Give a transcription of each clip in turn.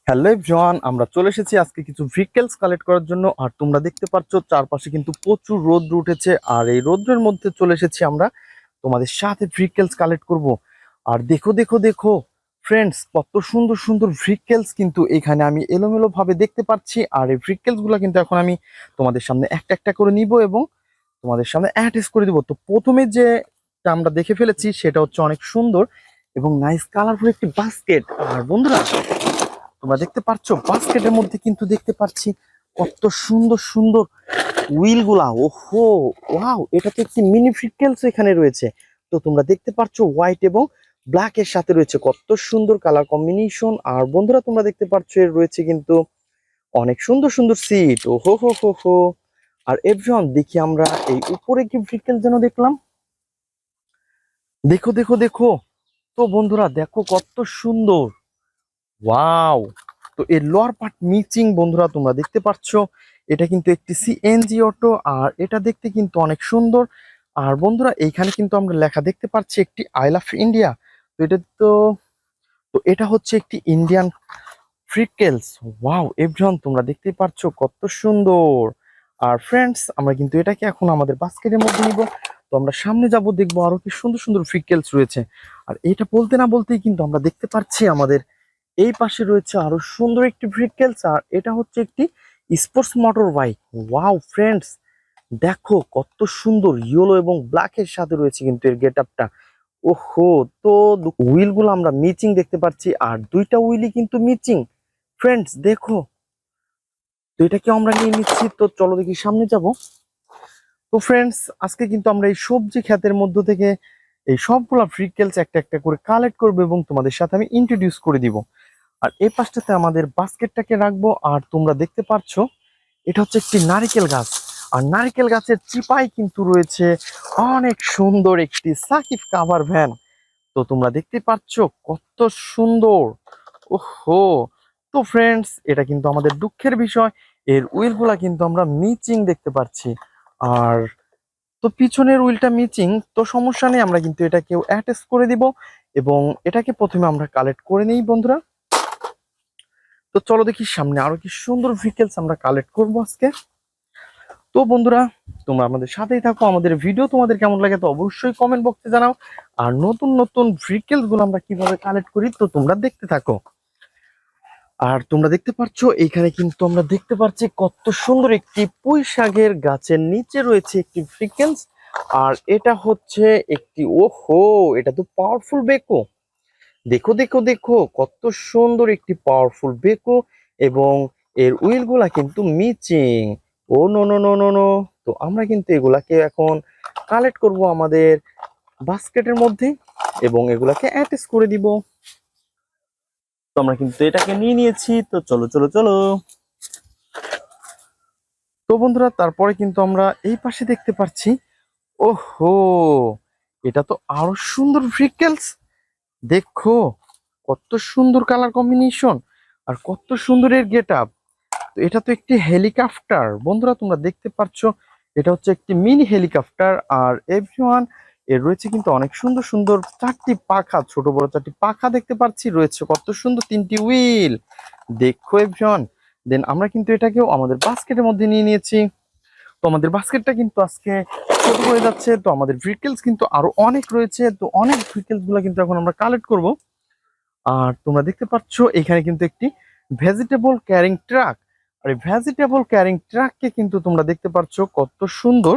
Hello everyone, আমরা চলে এসেছি আজকে কিছু ভেহিকলস কালেক্ট করার জন্য। আর তোমরা দেখতে পাচ্ছ চারপাশে কিন্তু প্রচুর রোদ্র উঠেছে, আর এই রোদ্রের মধ্যে চলে এসেছি আমরা তোমাদের সাথে ভেহিকলস কালেক্ট করব। আর দেখো দেখো দেখো ফ্রেন্ডস, কত সুন্দর সুন্দর ভেহিকলস কিন্তু এখানে আমি এলোমেলো ভাবে দেখতে পাচ্ছি। আর এই ভেহিকলস গুলো কিন্তু এখন আমি তোমাদের সামনে একটা একটা করে নিব এবং তোমাদের সামনে অ্যাটাচ করে দিব। তো প্রথমে যে আমরা দেখে ফেলেছি সেটা হচ্ছে অনেক সুন্দর এবং নাইস কালারফুল একটি বাস্কেট। আর বন্ধুরা, তোমরা দেখতে পাচ্ছ বাস্কেটের মধ্যে কিন্তু দেখতে পাচ্ছি কত সুন্দর সুন্দর হুইল গুলা। ওহো, ওয়াও, এটা তো একটি মিনি ফ্রিকেলস এখানে রয়েছে। তো তোমরা দেখতে পাচ্ছ হোয়াইট এবং ব্ল্যাক এর সাথে রয়েছে কত সুন্দর কালার কম্বিনেশন। আর বন্ধুরা, তোমরা দেখতে পাচ্ছ এর রয়েছে কিন্তু অনেক সুন্দর সুন্দর সিট। ওহো হো হো হো। আর এভরিওয়ান, দেখি আমরা এই উপরে কি ফ্রিকেল যেন দেখলাম। দেখো দেখো দেখো, তো বন্ধুরা দেখো কত সুন্দর। ওয়াও, তো এর লোয়ার পার্ট মিচিং। বন্ধুরা তোমরা দেখতে পাচ্ছ এটা কিন্তু একটি সিএনজি অটো, আর এটা দেখতে কিন্তু অনেক সুন্দর। আর বন্ধুরা, এইখানে কিন্তু আমরা লেখা দেখতে পাচ্ছি একটি আই লাভ ইন্ডিয়া। তো এটা তো তো এটা হচ্ছে একটি ইন্ডিয়ান ফ্রিকেলস। ওয়াও এভরিওয়ান, তোমরা দেখতে পাচ্ছ কত সুন্দর। আর ফ্রেন্ডস, আমরা কিন্তু এটাকে এখন আমাদের বাস্কেটের মধ্যে নিব। তো আমরা সামনে যাব, দেখবো আরো কি সুন্দর সুন্দর ফ্রিকেলস রয়েছে। আর এটা বলতে না বলতেই কিন্তু আমরা দেখতে পাচ্ছি আমাদের এই পাশে রয়েছে আরো সুন্দর একটি ভেহিকলস। আর এটা হচ্ছে একটি sports motor bike. Wow friends, দেখো কত সুন্দর ইয়েলো এবং ব্ল্যাক এর সাথে রয়েছে কিন্তু এর গেট আপটা। ওহো, তো হুইল গুলো আমরা মিচিং দেখতে পাচ্ছি, আর দুইটা হুইলই কিন্তু মিচিং। ফ্রেন্ডস দেখো, তো এটাকে আমরা নিয়ে নিচ্ছি। তো চলো দেখি সামনে যাব। তো ফ্রেন্ডস, আজকে কিন্তু আমরা এই সবজি ক্ষেতের মধ্য থেকে এই সবগুলা ভেহিকলস একটা একটা করে কালেক্ট করবো এবং তোমাদের সাথে আমি ইন্ট্রোডিউস করে দিব। আর এই পাশটাতে আমাদের বাস্কেটটাকে রাখবো। আর তোমরা দেখতে পাচ্ছ এটা হচ্ছে একটি নারকেল গাছ। আর নারকেল গাছের চিপায় কিন্তু রয়েছে অনেক সুন্দর একটি সাকিব কাভার ভ্যান। তো তোমরা দেখতে পাচ্ছ কত সুন্দর। ওহো, তো ফ্রেন্ডস, এটা কিন্তু আমাদের দুঃখের বিষয়, এর উইল গুলা কিন্তু আমরা মিচিং দেখতে পাচ্ছি। আর তো পিছনের উইলটা মিচিং, তো সমস্যা নেই, আমরা কিন্তু এটাকেও অ্যাটাচ করে দিব এবং এটাকে প্রথমে আমরা কালেক্ট করে নেই বন্ধুরা। তো চলো দেখি সামনে আরো কি সুন্দর ভেহিকলস আমরা কালেক্ট করবো আজকে। তো বন্ধুরা, তোমরা আমাদের সাথেই থাকো। আমাদের ভিডিও তোমাদের কেমন লাগে তো অবশ্যই কমেন্ট বক্সে জানাও। আর নতুন নতুন ভেহিকলস গুলো আমরা কিভাবে কালেক্ট করি তো তোমরা দেখতে থাকো। আর তোমরা দেখতে পাচ্ছ এইখানে কিন্তু আমরা দেখতে পাচ্ছি কত সুন্দর একটি পুঁই শাকের গাছের নিচে রয়েছে একটি ভেহিকলস। আর এটা হচ্ছে একটি, ওহো, এটা তো পাওয়ারফুল বেকো। দেখো দেখো দেখো কত সুন্দর একটি পাওয়ারফুল বেকো এবং এর উইল গুলা কিন্তু মিচিং। Oh no no no no no. তো আমরা কিন্তু এগুলাকে এখন কালেক্ট করব আমাদের বাস্কেটের মধ্যে এবং এগুলাকে অ্যাটাচ করে দিব। তো আমরা কিন্তু এটাকে নিয়ে নিয়েছি। তো চলো চলো চলো। তো বন্ধুরা, তারপরে কিন্তু আমরা এই পাশে দেখতে পাচ্ছি, ওহো, এটা তো আরো সুন্দর ভেহিকলস। দেখো কত সুন্দর কালার কম্বিনেশন আর কত সুন্দর এর গেট আপ। তো এটা তো একটি হেলিকপ্টার। বন্ধুরা তোমরা দেখতে পাচ্ছ এটা হচ্ছে একটি মিনি হেলিকপ্টার। আর এভরিওয়ান, এর রয়েছে কিন্তু অনেক সুন্দর সুন্দর চারটি পাখা, ছোট বড় চারটি পাখা দেখতে পাচ্ছি, রয়েছে কত সুন্দর তিনটি হুইল। দেখো এভরিওয়ান, দেন আমরা কিন্তু এটাকেও আমাদের বাস্কেটের মধ্যে নিয়ে নিয়েছি। তো আমাদের বাস্কেটটা কিন্তু আজকে ছোট হয়ে যাচ্ছে। তো আমাদের ভেহিকলস কিন্তু আরো অনেক রয়েছে। তো অনেক ভেহিকলস গুলো কিন্তু এখন আমরা কালেক্ট করব। আর তোমরা দেখতে পাচ্ছ এখানে কিন্তু একটি ভেজিটেবল ক্যারিং ট্রাক। আর এই ভেজিটেবল ক্যারিং ট্রাককে কিন্তু তোমরা দেখতে পাচ্ছ কত সুন্দর।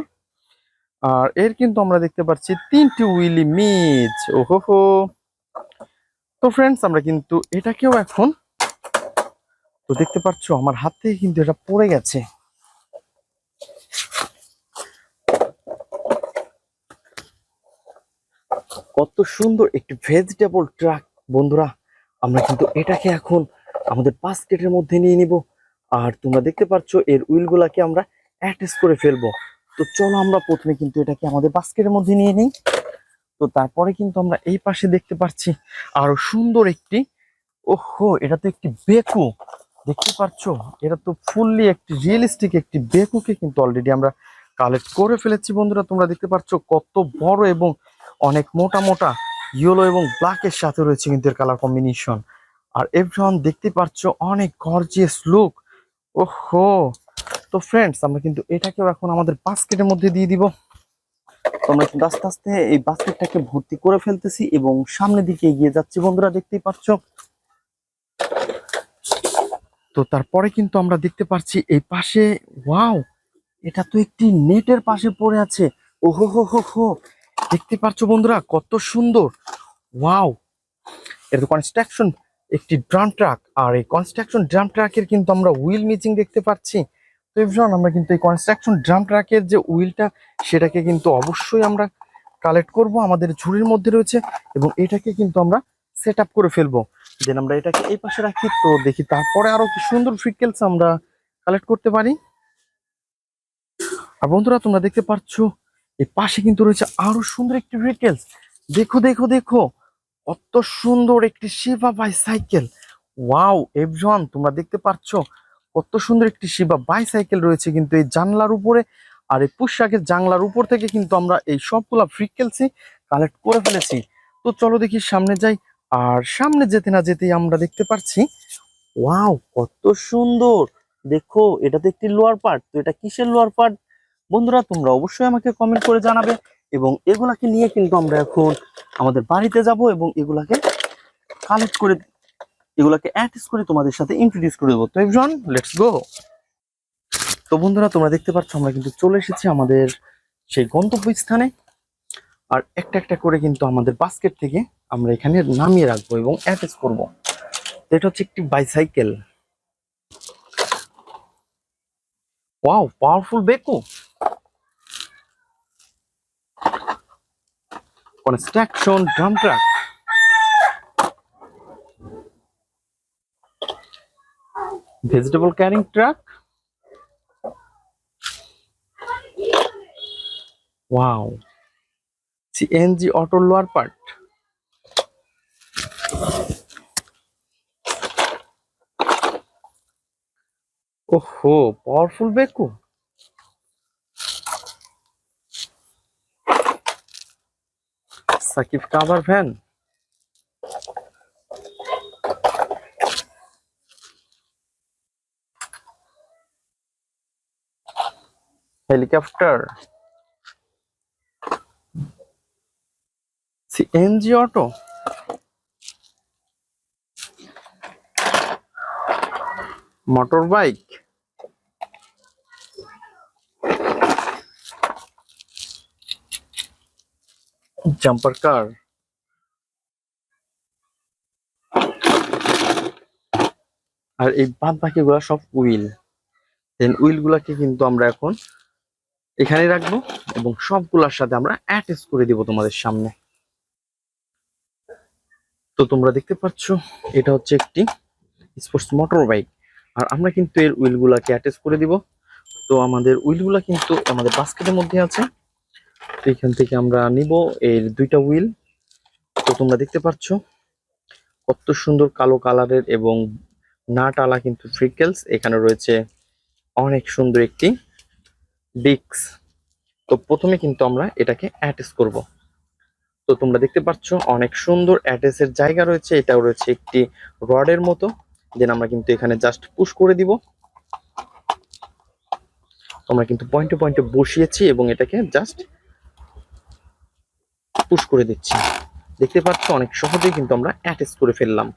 আর এর কিন্তু আমরা দেখতে পাচ্ছি তিনটি উইলি মিচ। ওহো হো। তো ফ্রেন্ডস, আমরা কিন্তু এটাকেও এখন, তো দেখতে পাচ্ছ আমার হাত থেকে কিন্তু এটা পড়ে গেছে। কত সুন্দর একটি ভেজিটেবল ট্রাক। বন্ধুরা, আমরা কিন্তু এটাকে এখন আমাদের বাস্কেটের মধ্যে নিয়ে নিব। আর তোমরা দেখতে পাচ্ছ এর উইল গুলাকে আমরা অ্যাটাচ করে ফেলবো। তো চলো আমরা প্রথমে কিন্তু এটাকে আমাদের বাস্কেটের মধ্যে নিয়ে নিই। তো তারপরে কিন্তু আমরা এই পাশে দেখতে পাচ্ছি আরো সুন্দর একটি, ওহো, এটা তো একটি বেকু। দেখতে পাচ্ছ এটা তো ফুললি একটি রিয়েলিস্টিক একটি বেকুকে কিন্তু অলরেডি আমরা কালেক্ট করে ফেলেছি। বন্ধুরা তোমরা দেখতে পাচ্ছ কত বড় এবং অনেক মোটা মোটা ইয়েলো এবং ব্ল্যাক এর সাথে রয়েছে কিন্তু এর কালার কম্বিনেশন। আর এভরিওয়ান দেখতে পাচ্ছ অনেক গর্জিয়াস লুক। ওহো, তো ফ্রেন্ডস আমরা কিন্তু এটাকেও এখন আমাদের বাস্কেটের মধ্যে দিয়ে দিব। তো আমরা কিন্তু আস্তে আস্তে এই বাস্কেটটাকে ভর্তি করে ফেলতেছি এবং সামনের দিকে এগিয়ে যাচ্ছি বন্ধুরা, দেখতেই পাচ্ছ। তো তারপরে কিন্তু আমরা দেখতে পাচ্ছি এই পাশে, ওয়াও, এটা তো একটি নেটের পাশে পড়ে আছে। ওহো হো হো হো, দেখতে পাচ্ছ বন্ধুরা কত সুন্দর। ওয়াও, এটা তো কনস্ট্রাকশন একটি ড্রাম ট্রাক, আর এই কনস্ট্রাকশন ড্রাম ট্রাকের কিন্তু আমরা হুইল মিচিং দেখতে পাচ্ছি। তো এভরিওয়ান আমরা কিন্তু এই কনস্ট্রাকশন ড্রাম ট্রাকের যে হুইলটা সেটাকে কিন্তু অবশ্যই আমরা কালেক্ট করব, আমাদের ঝুড়ির মধ্যে রয়েছে, এবং এটাকে কিন্তু আমরা সেট আপ করে ফেলবো। দেন আমরা এটাকে এই পাশে রাখি। তো দেখি তারপরে আরো কি সুন্দর ফ্রিকেলস আমরা কালেক্ট করতে পারি। আর বন্ধুরা তোমরা দেখতে পাচ্ছ এই পাশে কিন্তু রয়েছে আরো সুন্দর একটি ফ্রিকেলস। দেখো দেখো দেখো, কত সুন্দর একটি শিবা বাইসাইকেল। ওয়াও এভরিওয়ান, তোমরা দেখতে পাচ্ছ কত সুন্দর একটি শিবা বাইসাইকেল রয়েছে কিন্তু এই জানলার উপরে। আর এই পোশাকের জানলার উপর থেকে কিন্তু আমরা এই সবগুলা ফ্রিকেলসই কালেক্ট করে ফেলেছি। তো চলো দেখি সামনে যাই। আর সামনে যেতে না যেতেই আমরা দেখতে পাচ্ছি, ওয়াও কত সুন্দর। দেখো এটা তো একটি লোয়ার পার্ট। তো এটা কিসের লোয়ার পার্ট বন্ধুরা, তোমরা অবশ্যই আমাকে কমেন্ট করে জানাবে। এবং এগুলাকে নিয়ে কিন্তু আমরা এখন আমাদের বাড়িতে যাব এবং এগুলাকে কালেক্ট করে, এগুলাকে অ্যাটাচ করে তোমাদের সাথে ইন্ট্রোডিউস করে দেবো। তো এভরিওয়ান লেটস গো। তো বন্ধুরা তোমরা দেখতে পাচ্ছ আমরা কিন্তু চলে এসেছি আমাদের সেই গন্তব্যস্থানে। আর একটা একটা করে কিন্তু আমাদের বাস্কেট থেকে আমরা এখানে নামিয়ে রাখবো এবং অ্যাটাচ করব। তো এটা হচ্ছে একটি bicycle. Wow, powerful backhoe. Construction drum truck, vegetable carrying truck. Wow, CNG auto lower part. ওহো, পাওয়ারফুল বেকো। সাকিব cover van, helicopter, CNG auto, motor bike, jumper car. আর এই বাদ বাকি গুলা সব হুইল। দেন হুইল গুলাকে কিন্তু আমরা এখন এখানে রাখবো এবং সবগুলোর সাথে আমরা অ্যাটাচ করে দিব তোমাদের সামনে। তো তোমরা দেখতে পাচ্ছ এটা হচ্ছে একটি স্পোর্টস মোটর বাইক। আর আমরা কিন্তু এর হুইল গুলাকে অ্যাটাচ করে দিব। তো আমাদের হুইল গুলা কিন্তু আমাদের বাস্কেটের মধ্যে আছে। তো এখান থেকে আমরা নিব এর দুইটা হুইল। তো তোমরা দেখতে পাচ্ছ কত সুন্দর কালো কালারের এবং নাট আলা কিন্তু ফ্রিকেলস এখানে রয়েছে। অনেক সুন্দর একটি ডিস্ক। তো প্রথমে কিন্তু আমরা এটাকে অ্যাটাচ করব। তো তোমরা দেখতে পাচ্ছ অনেক সুন্দর অ্যাটাচের জায়গা রয়েছে। এটাও রয়েছে একটি রডের মতো। দেন আমরা কিন্তু এখানে জাস্ট পুশ করে দিব। আমরা কিন্তু পয়েন্টে পয়েন্টে বসিয়েছি এবং এটাকে জাস্ট পুশ করে দিচ্ছি। দেখতে পাচ্ছ অনেক সহজেই কিন্তু আমরা অ্যাটাচ করে ফেললাম।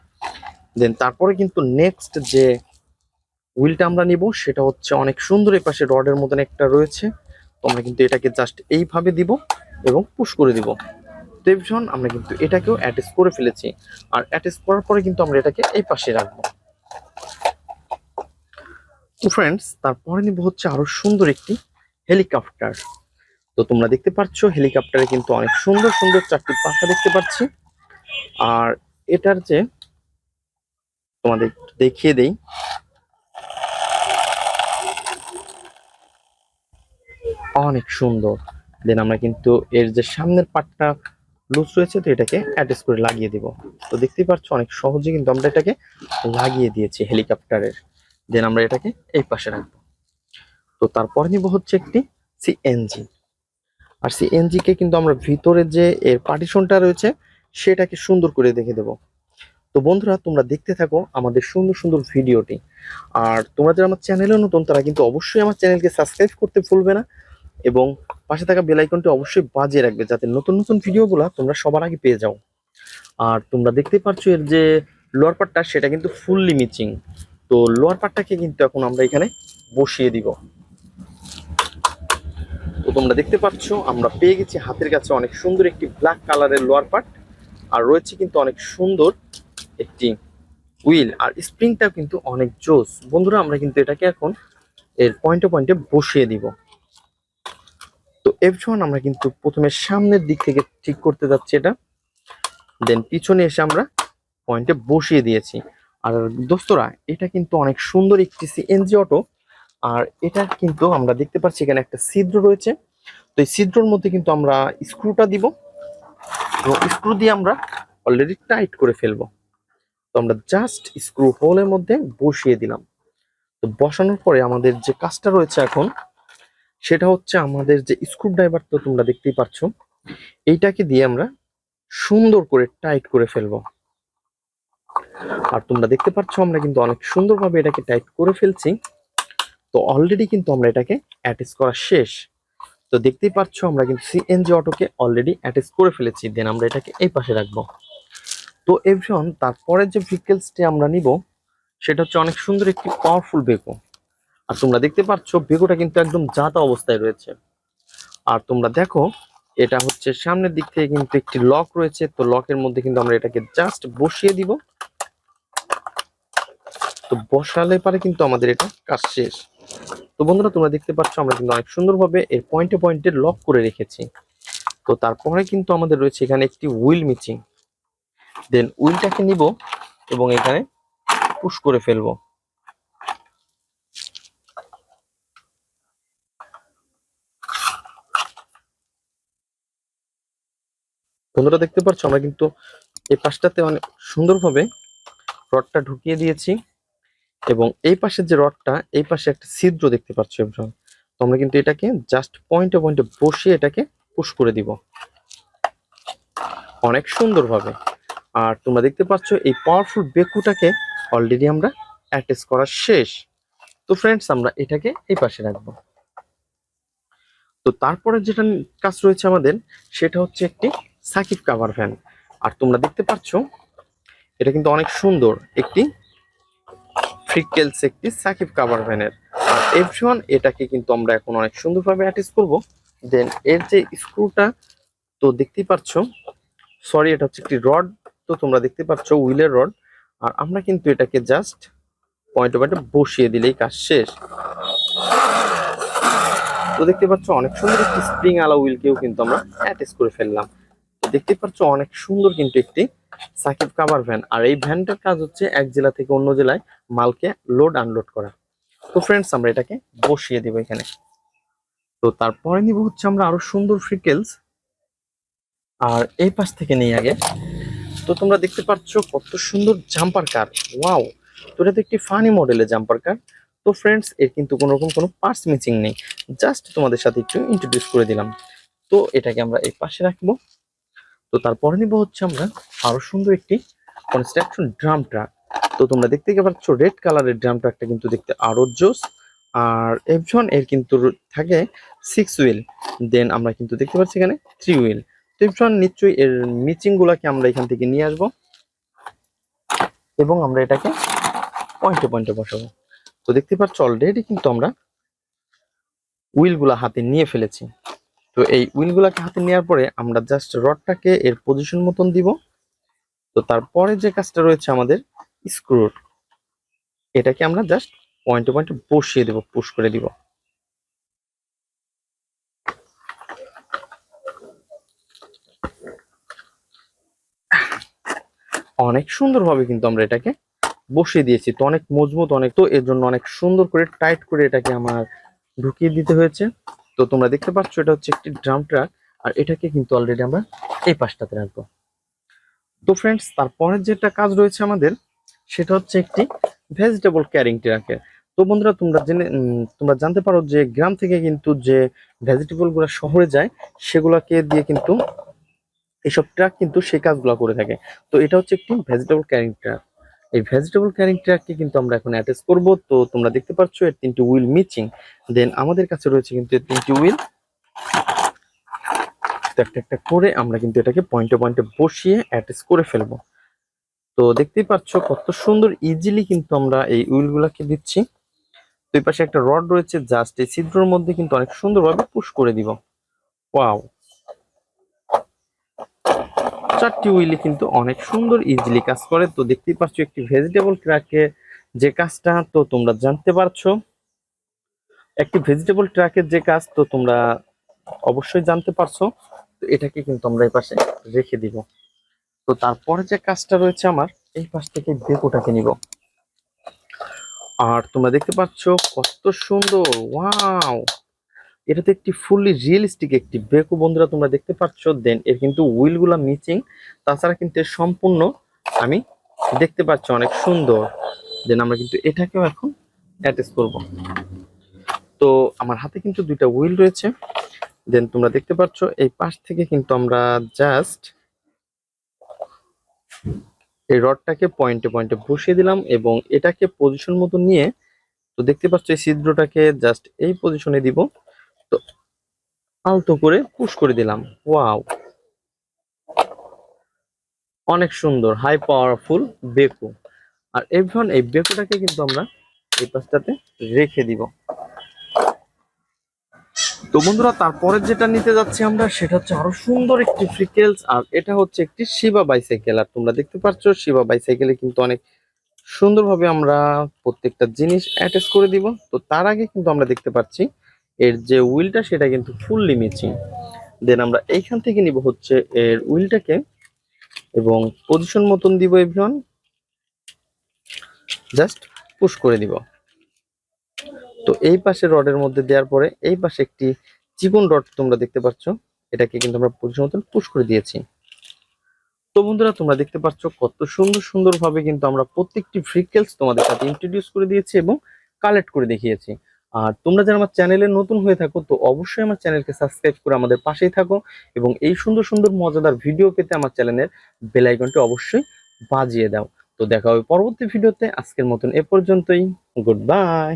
দেন তারপরে কিন্তু নেক্সট যে হুইলটা আমরা নিব সেটা হচ্ছে অনেক সুন্দর, এই পাশে রডের মতন একটা রয়েছে। তো আমরা কিন্তু এটাকে জাস্ট এইভাবে দিব এবং পুশ করে দিব। টেলিভিশন আমরা কিন্তু এটাকেও অ্যাটাচ করে ফেলেছি। আর অ্যাটাচ করার পরে কিন্তু আমরা এটাকে এই পাশে রাখবো। তো ফ্রেন্ডস তারপরে নিব হচ্ছে আরো সুন্দর একটি হেলিকপ্টার। তো তোমরা দেখতে পাচ্ছ হেলিকপ্টারে কিন্তু অনেক সুন্দর সুন্দর চারটি পাখা দেখতে পাচ্ছি। আর এটার যে তোমাদের একটু দেখিয়ে দেই, অনেক সুন্দর। দেন আমরা কিন্তু এর যে সামনের পার্টটা লুজ রয়েছে, তো এটাকে অ্যাটাচ করে লাগিয়ে দিব। তো দেখতেই পাচ্ছ অনেক সহজে কিন্তু আমরা এটাকে লাগিয়ে দিয়েছি হেলিকপ্টারের। দেন আমরা এটাকে এই পাশে রাখবো। তো তারপর নিব হচ্ছে একটি সিএনজি। আর সিএনজি কে কিন্তু আমরা ভিতরে যে এর পার্টিশনটা রয়েছে সেটাকে সুন্দর করে দেখে দেব। তো বন্ধুরা তোমরা দেখতে থাকো আমাদের সুন্দর সুন্দর ভিডিওটি। আর তোমরা যারা আমার চ্যানেলে নতুন তারা কিন্তু অবশ্যই আমার চ্যানেলকে সাবস্ক্রাইব করতে ভুলবে না, এবং পাশে থাকা বেল আইকনটি অবশ্যই বাজিয়ে রাখবে যাতে নতুন নতুন ভিডিওগুলো তোমরা সবার আগে পেয়ে যাও। আর তোমরা দেখতে পাচ্ছ এর যে লোয়ার পার্টটা সেটা কিন্তু ফুললি মিচিং। তো লোয়ার পার্টটাকে কিন্তু এখন আমরা এখানে বসিয়ে দিব। তো তোমরা দেখতে পাচ্ছ আমরা পেয়ে গেছি হাতের কাছে অনেক সুন্দর একটি ব্ল্যাক কালারের লোয়ার পার্ট, আর রয়েছে কিন্তু অনেক সুন্দর একটি হুইল, আর স্প্রিংটাও কিন্তু অনেক জোস। বন্ধুরা আমরা কিন্তু এটাকে এখন এর পয়েন্টে পয়েন্টে বসিয়ে দিব। তো এভরিওয়ান আমরা কিন্তু প্রথমে সামনের দিক থেকে ঠিক করতে যাচ্ছি এটা, দেন পিছনে এসে আমরা পয়েন্টে বসিয়ে দিয়েছি। আর দোস্তরা এটা কিন্তু অনেক সুন্দর একটি সিএনজি অটো, আর এটা কিন্তু আমরা দেখতে পাচ্ছি এখানে একটা ছিদ্র রয়েছে। তো এই ছিদ্রর মধ্যে কিন্তু আমরা স্ক্রুটা দিব, এবং স্ক্রু দিয়ে আমরা অলরেডি টাইট করে ফেলবো। তো আমরা জাস্ট স্ক্রু হোলের মধ্যে বসিয়ে দিলাম। তো বসানোর পরে আমাদের যে কাজটা রয়েছে এখন সেটা হচ্ছে আমাদের যে স্ক্রু ড্রাইভার, তো তোমরা দেখতেই পাচ্ছ এইটাকে দিয়ে আমরা সুন্দর করে টাইট করে ফেলবো। আর তোমরা দেখতে পাচ্ছ আমরা কিন্তু অনেক সুন্দরভাবে এটাকে টাইট করে ফেলছি। তো অলরেডি কিন্তু আমরা এটাকে অ্যাটাচ করা শেষ। তো দেখতেই পাচ্ছ আমরা কিন্তু সিএনজি অটোকে অলরেডি অ্যাটাচ করে ফেলেছি, দেন আমরা এটাকে এই পাশে রাখবো। তো এভরিওয়ান তারপরে যে ভেহিকলসটি আমরা নিব সেটা হচ্ছে অনেক সুন্দর একটি পাওয়ারফুল বেকো। আর তোমরা দেখতে পাচ্ছ বেকোটা কিন্তু একদম জাতা অবস্থায় রয়েছে। আর তোমরা দেখো এটা হচ্ছে সামনের দিক থেকে কিন্তু একটি লক রয়েছে, তো লকের মধ্যে কিন্তু আমরা এটাকে জাস্ট বসিয়ে দিব। তো বসালে পারে কিন্তু আমাদের এটা কাজ শেষ। তো বন্ধুরা তোমরা দেখতে পাচ্ছ আমরা কিন্তু অনেক সুন্দরভাবে এর পয়েন্টে পয়েন্টে লক করে রেখেছি। তো তারপরে কিন্তু আমাদের রয়েছে এখানে একটি হুইল মিচিং, দেন হুইলটাকে নিব এবং এখানে পুশ করে ফেলবো। বন্ধুরা দেখতে পাচ্ছ আমরা কিন্তু এই পাশটাতে অনেক সুন্দরভাবে রডটা ঢুকিয়ে দিয়েছি, এবং এই পাশের যে রডটা এই পাশে একটা ছিদ্র দেখতে পাচ্ছ এভরিওয়ান। তো আমরা কিন্তু এটাকে জাস্ট পয়েন্টে পয়েন্টে বসিয়ে এটাকে পুশ করে দিব অনেক সুন্দরভাবে। আর তোমরা দেখতে পাচ্ছ এই পাওয়ারফুল বেকুটাকে অলরেডি আমরা অ্যাটাচ করা শেষ। তো ফ্রেন্ডস আমরা এটাকে এই পাশে রাখবো। তো তারপরে যেটা কাজ রয়েছে আমাদের সেটা হচ্ছে একটি সাকিব কাভার ভ্যান। আর তোমরা দেখতে পাচ্ছ এটা কিন্তু অনেক সুন্দর একটি ফ্রিকেলস একটি সাকিব কাভার ভ্যানের। আর এভরিওয়ান এটাকে কিন্তু আমরা এখন অনেক সুন্দরভাবে অ্যাটাচ করব। দেন এর যে স্ক্রুটা তো দেখতেই পাচ্ছ, সরি এটা হচ্ছে একটি রড, তো তোমরা দেখতে পাচ্ছ হুইলের রড। আর আমরা কিন্তু এটাকে জাস্ট পয়েন্টে পয়েন্টে বসিয়ে দিলেই কাজ শেষ। তো দেখতে পাচ্ছ অনেক সুন্দর একটি স্প্রিং আলা হুইলকেও কিন্তু আমরা অ্যাটাচ করে ফেললাম। তো দেখতে পাচ্ছ অনেক সুন্দর কিন্তু একটি সাকিব কাভার ভ্যান। আর এই ভ্যানটার কাজ হচ্ছে এক জেলা থেকে অন্য জেলায় মালকে লোড আনলোড করা। তো ফ্রেন্ডস আমরা এটাকে বসিয়ে দিব এখানে। তো তারপরে নিব হচ্ছে আমরা আরো সুন্দর ফ্রিকেলস, আর এই পাশ থেকে নেই আগে। তো তোমরা দেখতে পাচ্ছ কত সুন্দর জাম্পার কার, ওয়াও। তো এটা তো একটি ফানি মডেলের জাম্পার কার। তো ফ্রেন্ডস এর কিন্তু কোনো রকম কোনো পার্টস মিচিং নেই, জাস্ট তোমাদের সাথে একটু ইন্ট্রোডিউস করে দিলাম। তো এটাকে আমরা এই পাশে রাখবো। তো তারপরে নিব হচ্ছে আমরা আরো সুন্দর একটি কনস্ট্রাকশন ড্রাম ট্রাক। তো তোমরা দেখতে পাচ্ছ রেড কালারের ড্রাম ট্রাকটা কিন্তু দেখতে আরো জোস। আর এফজন এর কিন্তু থাকে 6 হুইল, দেন আমরা কিন্তু দেখতে পাচ্ছি এখানে 3 হুইল। তো এফজন নিশ্চয়ই এর মিচিং গুলাকে আমরা এখান থেকে নিয়ে আসবো, এবং আমরা এটাকে পয়েন্টে পয়েন্টে বসাবো। তো দেখতে পাচ্ছ অলরেডি কিন্তু আমরা হুইল গুলা হাতে নিয়ে ফেলেছি। তো এই হুইল গুলাকে হাতে নেওয়ার পরে আমরা জাস্ট রডটাকে এর পজিশন মতন দিব। তো তারপরে যে কাজটা রয়েছে আমাদের স্ক্রুর, এটাকে আমরা জাস্ট পয়েন্টে পয়েন্টে বসিয়ে দেব, পুশ করে দিব। অনেক সুন্দরভাবে কিন্তু আমরা এটাকে বসিয়ে দিয়েছি। তো অনেক মজবুত অনেক, তো এর জন্য অনেক সুন্দর করে টাইট করে এটাকে আমার ঢুকিয়ে দিতে হয়েছে। তো তোমরা দেখতে পাচ্ছ এটা হচ্ছে একটি ড্রাম ট্রাক, আর এটাকে কিন্তু অলরেডি আমরা এই পাশটাতে রাখবো। তো ফ্রেন্ডস তারপরের যেটা কাজ রয়েছে আমাদের সেটা হচ্ছে একটি ভেজিটেবল ক্যারিং ট্রাকের। তো বন্ধুরা তোমরা জানতে পারো যে গ্রাম থেকে কিন্তু যে ভেজিটেবল গুলো শহরে যায় সেগুলোকে দিয়ে কিন্তু এইসব ট্রাক কিন্তু সেই কাজগুলো করে থাকে। তো এটা হচ্ছে একটি ভেজিটেবল ক্যারিং ট্রাক। এই ভেজিটেবল ক্যারিং ট্রাককে কিন্তু আমরা এখন অ্যাটাচ করব। তো তোমরা দেখতে পাচ্ছ এর 3টি হুইল মিচিং। দেন আমাদের কাছে রয়েছে কিন্তু এর 3টি হুইল। একটা একটা করে আমরা কিন্তু এটাকে পয়েন্টে পয়েন্টে বসিয়ে অ্যাটাচ করে ফেলবো। তো দেখতেই পাচ্ছ কত সুন্দর ইজিলি কিন্তু আমরা এই হুইল গুলাকে দিচ্ছি। দুই পাশে একটা রড রয়েছে, জাস্ট এই ছিদ্রের মধ্যে কিন্তু অনেক সুন্দরভাবে পুশ করে দিব। ওয়াও, 4টি হুইলে কিন্তু অনেক সুন্দর ইজিলি কাজ করে। তো দেখতেই পাচ্ছ একটি ভেজিটেবল ট্রাকে যে কাজটা তো তোমরা জানতে পারছো, একটি ভেজিটেবল ট্রাকের যে কাজ তো তোমরা অবশ্যই জানতে পারছো। তো এটাকে কিন্তু আমরা এই পাশে রেখে দিব। তো তারপরে যে কাজটা রয়েছে আমার, এই পাশ থেকে বেকুটাকে নিব। আর তোমরা দেখতে পাচ্ছ কত সুন্দর, ওয়াও, এটা তো একটি ফুললি রিয়েলিস্টিক একটি বেকু বন্ধুরা, তোমরা দেখতে পাচ্ছ। দেন এর কিন্তু হুইল গুলা মিচিং, তাছাড়া কিন্তু এর সম্পূর্ণ আমি দেখতে পাচ্ছি অনেক সুন্দর। দেন আমরা কিন্তু এটাকেও এখন অ্যাটাচ করব। তো আমার হাতে কিন্তু 2টা হুইল রয়েছে। দেন তোমরা দেখতে পাচ্ছ এই পাশ থেকে কিন্তু আমরা জাস্ট এই রডটাকে পয়েন্টে পয়েন্টে বসিয়ে দিলাম এবং এটাকে পজিশন মতো নিয়ে, তো দেখতে পাচ্ছ এই ছিদ্রটাকে জাস্ট এই পজিশনে দিব। তো আলতো করে পুশ করে দিলাম। ওয়াও, অনেক সুন্দর হাই পাওয়ারফুল বেকু। আর এখন এই বেকুটাকে কিন্তু আমরা এই পাশটাতে রেখে দিব। তো বন্ধুরা তারপরে যেটা নিতে যাচ্ছি আমরা, সেটা হচ্ছে আরো সুন্দর একটি ফ্রিকেলস। আর এটা হচ্ছে একটি শিবা বাইসাইকেল। আর তোমরা দেখতে পাচ্ছ শিবা বাইসাইকেলে কিন্তু অনেক সুন্দরভাবে আমরা প্রত্যেকটা জিনিস অ্যাটাচ করে দিব। তো তার আগে কিন্তু আমরা দেখতে পাচ্ছি এর যে হুইলটা সেটা কিন্তু ফুললি মিচিং। দেন আমরা এইখান থেকে নিব হচ্ছে এর হুইলটাকে এবং পজিশন মতন দিব, এভরিওয়ান জাস্ট পুশ করে দিব। তো এই পাশে রডের মধ্যে দেওয়ার পরে এই পাশে একটি চিকন রড তোমরা দেখতে পাচ্ছ, এটাকে কিন্তু আমরা পজিশন মতন পুশ করে দিয়েছি। তো বন্ধুরা তোমরা দেখতে পাচ্ছ কত সুন্দর সুন্দর ভাবে কিন্তু আমরা প্রত্যেকটি ফ্রিকেলস তোমাদের সাথে ইন্ট্রোডিউস করে দিয়েছি এবং কালেক্ট করে দেখিয়েছি। আর তোমরা যারা আমার চ্যানেলে নতুন হয়ে থাকো তো অবশ্যই আমার চ্যানেলকে সাবস্ক্রাইব করে আমাদের পাশেই থাকো এবং এই সুন্দর সুন্দর মজাদার ভিডিও পেতে আমার চ্যানেলের বেল আইকনটি অবশ্যই বাজিয়ে দাও। তো দেখা হবে পরবর্তী ভিডিওতে। আজকের মতন এ পর্যন্তই। Good bye.